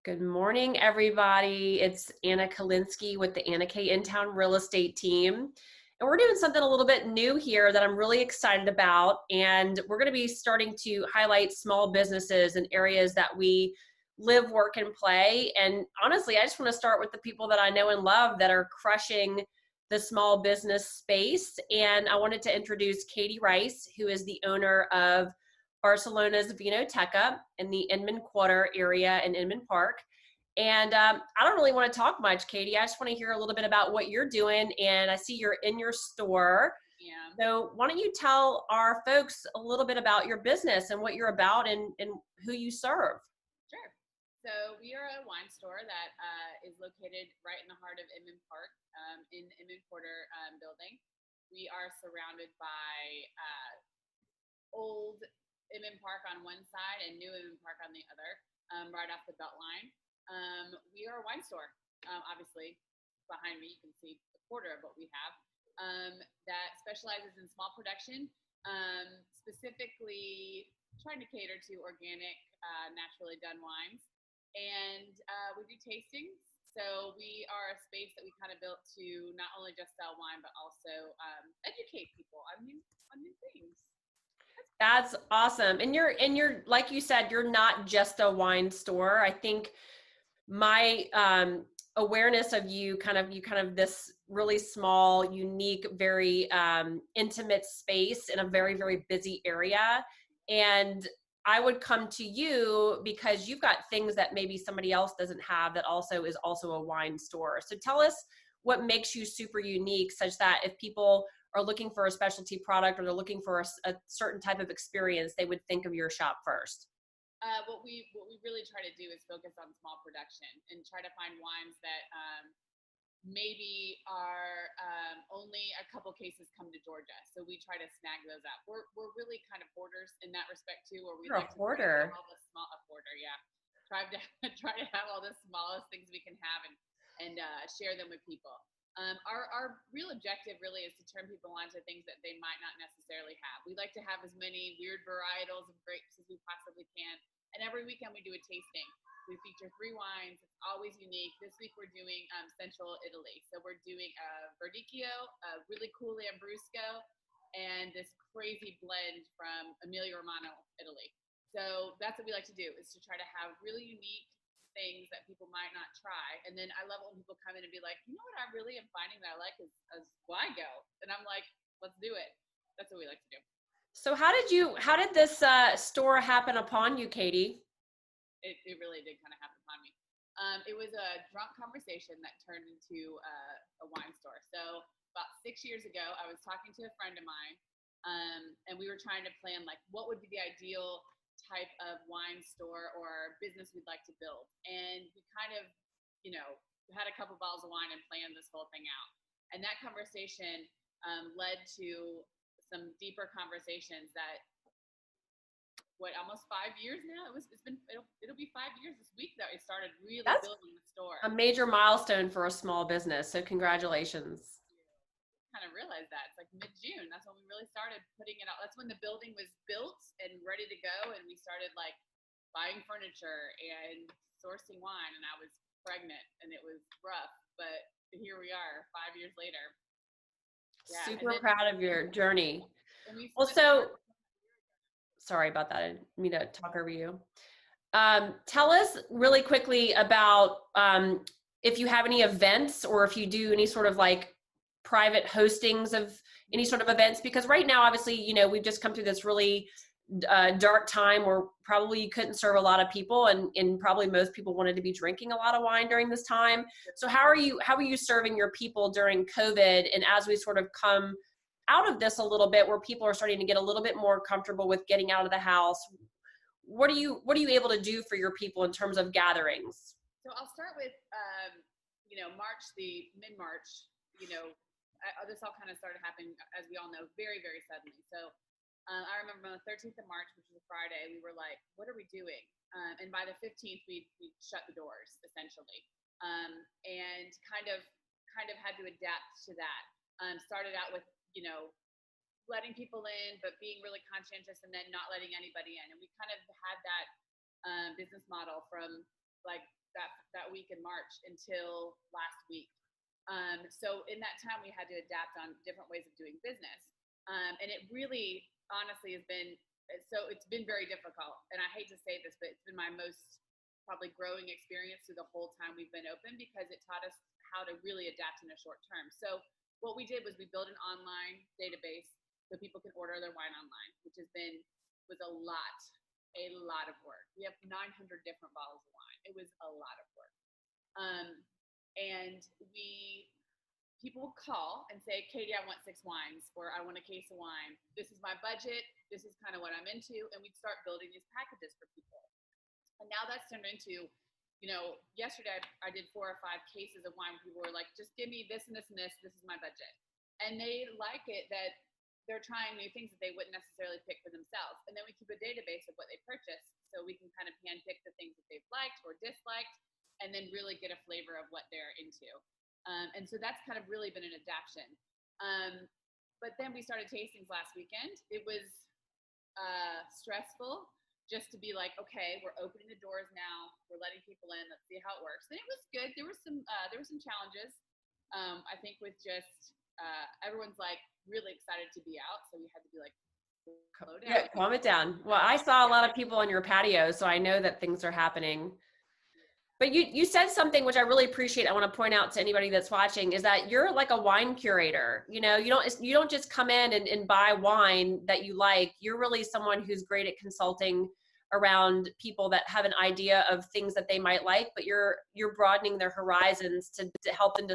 Good morning, everybody. It's Anna Kalinsky with the Anna K Intown real estate team. And we're doing something a little bit new here that I'm really excited about. And we're going to be starting to highlight small businesses and areas that we live, work, and play. And honestly, I just want to start with the people that I know and love that are crushing the small business space. And I wanted to introduce Katie Rice, who is the owner of Barcelona's VinoTeca in the Inman Quarter area in Inman Park. And I don't really want to talk much, Katie. I just want to hear a little bit about what you're doing. And I see you're in your store. Yeah, So why don't you tell our folks a little bit about your business and what you're about and who you serve? sure. So we are a wine store that is located right in the heart of Inman Park, in the Inman Quarter building. We are surrounded by old Inman Park on one side and new Inman Park on the other, right off the Beltline. We are a wine store. Obviously, behind me you can see a quarter of what we have, that specializes in small production, specifically trying to cater to organic, naturally done wines. And we do tastings. So we are a space that we kind of built to not only just sell wine, but also educate people on new things. That's awesome. And you're like you said, you're not just a wine store. I think my awareness of you kind of this really small, unique, very intimate space in a very, very busy area. And I would come to you because you've got things that maybe somebody else doesn't have that also is also a wine store. So tell us what makes you super unique such that if people are looking for a specialty product or they're looking for a certain type of experience, they would think of your shop first. What we really try to do is focus on small production and try to find wines that maybe are only a couple cases come to Georgia. So we try to snag those up. We're really kind of hoarders in that respect too, where we You're a like to hoarder. have all the small a hoarder, yeah. Try to try to have all the smallest things we can have and share them with people. Our real objective really is to turn people on to things that they might not necessarily have. We like to have as many weird varietals of grapes as we possibly can. And every weekend we do a tasting. We feature 3 wines. It's always unique. This week we're doing Central Italy. So we're doing a Verdicchio, a really cool Lambrusco, and this crazy blend from Emilia Romagna, Italy. So that's what we like to do, is to try to have really unique things that people might not try. And then I love it when people come in and be like, you know what I really am finding that I like is Sligo. And I'm like, let's do it. That's what we like to do. So how did this store happen upon you, Katie? It really did kind of happen upon me. It was a drunk conversation that turned into a wine store. So about 6 years ago, I was talking to a friend of mine, and we were trying to plan like what would be the ideal type of wine store or business we'd like to build. And we kind of, had a couple bottles of wine and planned this whole thing out. And that conversation led to some deeper conversations that almost 5 years now. It'll be 5 years this week that we started really That's building the store. a major milestone for a small business. So congratulations. Kind of realized that it's like mid-June. That's when we really started putting it out. That's when the building was built and ready to go, and we started like buying furniture and sourcing wine. And I was pregnant, and it was rough, but here we are 5 years later. Yeah, and Super then proud of your journey. and we Well, split the so market. sorry about that. I didn't mean to talk over you. Tell us really quickly about if you have any events or if you do any sort of like private hostings of any sort of events, because right now, obviously, we've just come through this really dark time where probably you couldn't serve a lot of people and probably most people wanted to be drinking a lot of wine during this time. So how are you serving your people during COVID? And as we sort of come out of this a little bit where people are starting to get a little bit more comfortable with getting out of the house, what are you able to do for your people in terms of gatherings? So I'll start with, March, the mid-March, this all kind of started happening, as we all know, very, very suddenly. So I remember on the 13th of March, which was a Friday, we were like, what are we doing? And by the 15th, we shut the doors, essentially, and kind of had to adapt to that. Started out with, letting people in, but being really conscientious and then not letting anybody in. And we kind of had that business model from like that week in March until last week. So in that time, we had to adapt on different ways of doing business. And it really, honestly, it's been very difficult. And I hate to say this, but it's been my most probably growing experience through the whole time we've been open, because it taught us how to really adapt in a short term. So what we did was we built an online database so people can order their wine online, which was a lot of work. We have 900 different bottles of wine. It was a lot of work. And people would call and say, Katie, I want 6 wines, or I want a case of wine. This is my budget. This is kind of what I'm into. And we'd start building these packages for people. And now that's turned into, yesterday I did 4 or 5 cases of wine. People were like, just give me this and this and this. This is my budget. And they like it that they're trying new things that they wouldn't necessarily pick for themselves. And then we keep a database of what they purchased, so we can kind of handpick the things that they've liked or disliked, and then really get a flavor of what they're into. And so that's kind of really been an adaptation. But then we started tastings last weekend. It was stressful just to be like, okay, we're opening the doors now. We're letting people in. Let's see how it works. And it was good. There were some challenges. I think with just everyone's like really excited to be out, so we had to be like, slow down. Yeah, calm it down. Well, I saw a lot of people on your patio, so I know that things are happening. But you said something which I really appreciate. I want to point out to anybody that's watching is that you're like a wine curator. You don't just come in and buy wine that you like. You're really someone who's great at consulting around people that have an idea of things that they might like, but you're broadening their horizons to help them.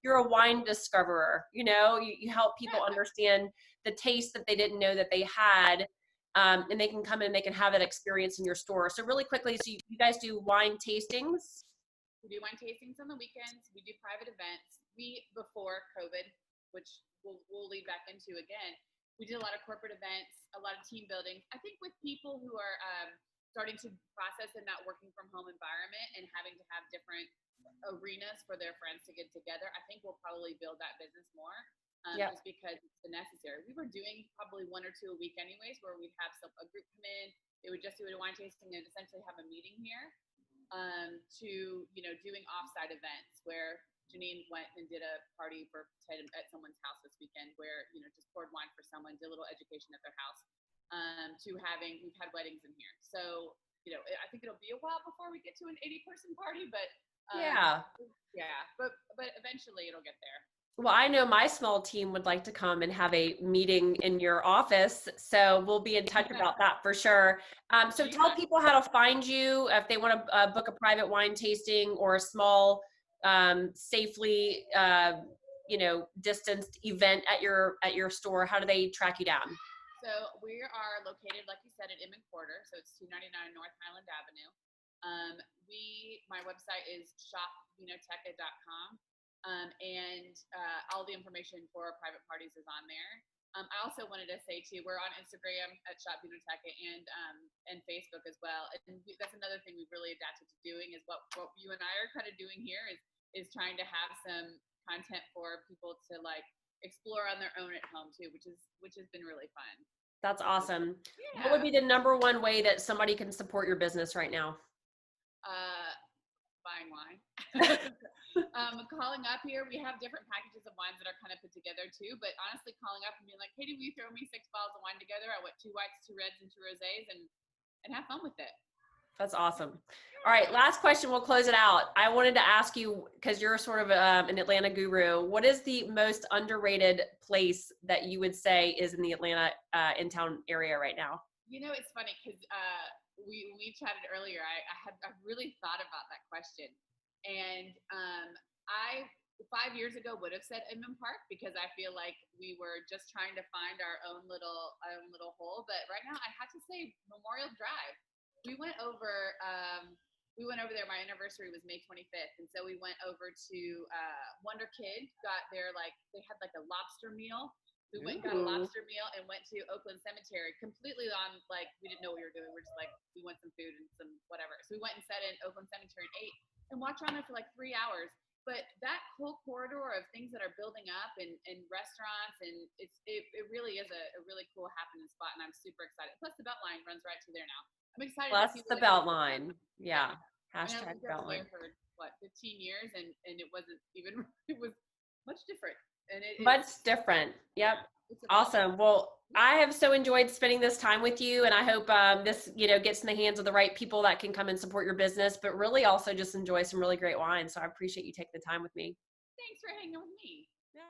You're a wine discoverer. You help people understand the taste that they didn't know that they had. And they can come in and they can have that experience in your store. So really quickly, so you guys do wine tastings? We do wine tastings on the weekends. We do private events. Before COVID, which we'll lead back into again, we did a lot of corporate events, a lot of team building. I think with people who are starting to process in that working from home environment and having to have different arenas for their friends to get together, I think we'll probably build that business more. Just because it's necessary. We were doing probably 1 or 2 a week anyways, where we'd have a group come in, they would just do a wine tasting and essentially have a meeting here, to, doing offsite events where Janine went and did a party at someone's house this weekend where, just poured wine for someone, did a little education at their house, we've had weddings in here. So, I think it'll be a while before we get to an 80-person party, but but eventually it'll get there. Well, I know my small team would like to come and have a meeting in your office, so we'll be in touch about that for sure. So tell people how to find you if they want to book a private wine tasting or a small, safely, distanced event at your store. How do they track you down? So we are located, like you said, at Inman Park. So it's 299 North Highland Avenue. My website is shopvinoteca.com. And all the information for private parties is on there. I also wanted to say too, we're on Instagram at Shop VinoTeca and Facebook as well. And that's another thing we've really adapted to doing is what you and I are kind of doing here is trying to have some content for people to like explore on their own at home too, which has been really fun. That's awesome. Yeah. What would be the number one way that somebody can support your business right now? Buying wine. Calling up here, we have different packages of wines that are kind of put together too, but honestly calling up and being like, Katie, will you throw me 6 bottles of wine together? I want 2 whites, 2 reds, and 2 rosés and have fun with it. That's awesome. All right, last question, we'll close it out. I wanted to ask you, because you're sort of an Atlanta guru, what is the most underrated place that you would say is in the Atlanta Intown area right now? It's funny because we chatted earlier. I really thought about that question. And I 5 years ago would have said Inman Park because I feel like we were just trying to find our own little hole. But right now, I have to say Memorial Drive. We went over there. My anniversary was May 25th, and so we went over to Wonder Kid. They had like a lobster meal. We went and got a lobster meal and went to Oakland Cemetery completely on we didn't know what we were doing. We're just we want some food and some whatever. So we went and sat in Oakland Cemetery and ate and walked around there for 3 hours. But that whole corridor of things that are building up and restaurants and it really is a really cool happening spot, and I'm super excited. Plus the Beltline runs right through there now. I'm excited. Plus the Beltline, yeah. And I Hashtag lived over Beltline. there for what 15 years, and it wasn't even it was much different, and Much different. Yep. yeah, it's evolved. Awesome. Well, I have so enjoyed spending this time with you, and I hope this, gets in the hands of the right people that can come and support your business, but really also just enjoy some really great wine. So I appreciate you taking the time with me. Thanks for hanging with me. Yeah.